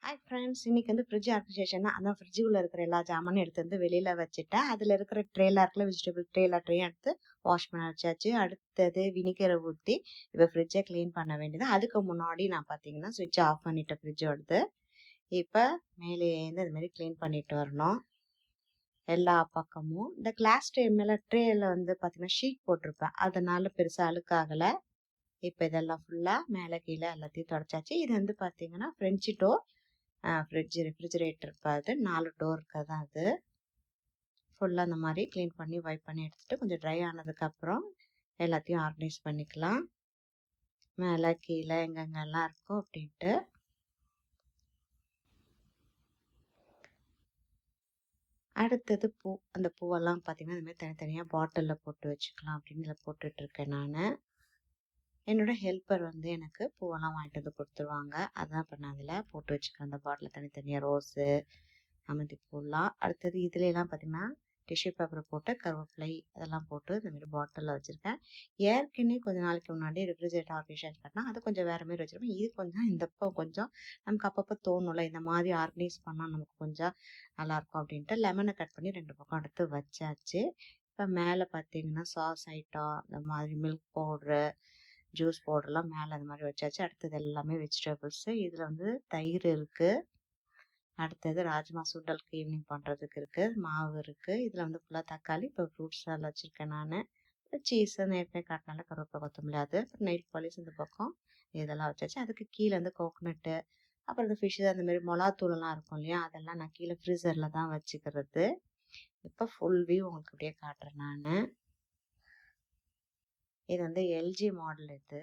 Hi friends, இன்னைக்கு வந்து fridge organisation அதான் ஃப்ரிட்ஜுக்குள்ள இருக்கிற எல்லா ஜாமானும் எடுத்து வந்து வெளியில வச்சுட்டேன். அதுல இருக்கிற ட்ரேல இருக்குல்ல வெஜிடபிள் ட்ரேயும் எடுத்து வாஷ் பண்ண வச்சாச்சு. அடுத்தது வினிகரை ஊற்றி இப்போ ஃப்ரிட்ஜை க்ளீன் பண்ண வேண்டியது. அதுக்கு முன்னாடி நான் பார்த்தீங்கன்னா சுவிட்ச் ஆஃப் பண்ணிட்டேன் ஃப்ரிட்ஜோடது. இப்போ மேலேருந்து இது மாதிரி க்ளீன் பண்ணிட்டு வரணும் எல்லா பக்கமும். இந்த கிளாஸ் ட்ரேல வந்து பார்த்தீங்கன்னா ஷீட் போட்டிருப்பேன், அதனால பெருசாக அழுக்காகலை. இப்போ இதெல்லாம் ஃபுல்லாக மேலே கீழே எல்லாத்தையும் தொடச்சாச்சு. இது வந்து பார்த்தீங்கன்னா ஃப்ரெஞ்சு டோர் ரெஃப்ரிஜரேட்டர் பார்த்து 4 டோர் இருக்கிறது தான் அது. ஃபுல்லாக அந்த மாதிரி க்ளீன் பண்ணி வைப் பண்ணி எடுத்துகிட்டு கொஞ்சம் ட்ரை ஆனதுக்கப்புறம் எல்லாத்தையும் ஆர்கனைஸ் பண்ணிக்கலாம். மேலே கீழே எங்கெங்கெல்லாம் இருக்கும் அப்படின்ட்டு. அடுத்தது அந்த பூவெல்லாம் பார்த்தீங்கன்னா இந்த மாதிரி தனித்தனியாக பாட்டிலில் போட்டு வச்சுக்கலாம் அப்படின்னு இதில் போட்டுட்ருக்கேன் நான். என்னோட ஹெல்ப்பர் வந்து எனக்கு பூவெல்லாம் வாங்கிட்டு வந்து கொடுத்துருவாங்க. அதான் இப்போ நான் அதில் போட்டு வச்சுக்கிறேன். அந்த பாட்டில் தனித்தனியாக ரோஸு, அமந்தி பூலாம். அடுத்தது இதுலலாம் பார்த்தீங்கன்னா டிஷ்யூ பேப்பரை போட்டு கருவேப்பிலை அதெல்லாம் போட்டு இந்த மாதிரி பாட்டிலில் வச்சுருக்கேன். ஏற்கனவே கொஞ்சம் நாளைக்கு முன்னாடி ரெஃப்ரிஜரேட்டர் ஆர்கனைசேஷன் பண்ணால் அது கொஞ்சம் வேறு மாதிரி வச்சுருப்பேன். இது கொஞ்சம் இந்தப்போ கொஞ்சம் நமக்கு அப்பப்போ தோணும்ல, இந்த மாதிரி ஆர்கனைஸ் பண்ணால் நமக்கு கொஞ்சம் நல்லாயிருக்கும் அப்படின்ட்டு லெமனை கட் பண்ணி 2 பக்கம் எடுத்து வச்சாச்சு. இப்போ மேலே பார்த்தீங்கன்னா சாஸ் ஐட்டம், இந்த மாதிரி மில்க் பவுட்ரு, ஜூஸ் பவுடர்லாம் மேலே அந்த மாதிரி வச்சாச்சு. அடுத்தது எல்லாமே வெஜிடபிள்ஸு. இதில் வந்து தயிர் இருக்குது. அடுத்தது ராஜ்மா சுண்டலுக்கு ஈவினிங் பண்ணுறதுக்கு இருக்குது. மாவு இருக்குது. இதில் வந்து ஃபுல்லாக தக்காளி, இப்போ ஃப்ரூட்ஸ் எல்லாம் வச்சுருக்கேன் நான். சீஸு ஏற்கனவே காட்டினால கருவேப்பிலை கொத்தமல்லி அது. அப்புறம் நெயில் பாலிஷ் இந்த பக்கம் இதெல்லாம் வச்சாச்சு. அதுக்கு கீழே வந்து கோகோனட்டு, அப்புறம் இந்த ஃபிஷ்ஷு அந்த மாதிரி மிளகாத்தூளெல்லாம் இருக்கும் இல்லையா, அதெல்லாம் நான் கீழே ஃப்ரீசரில் தான் வச்சுக்கிறது. இப்போ ஃபுல் வியூ உங்களுக்கு அப்படியே காட்டுறேன் நான். இது வந்து எல்ஜி மாடல் இது.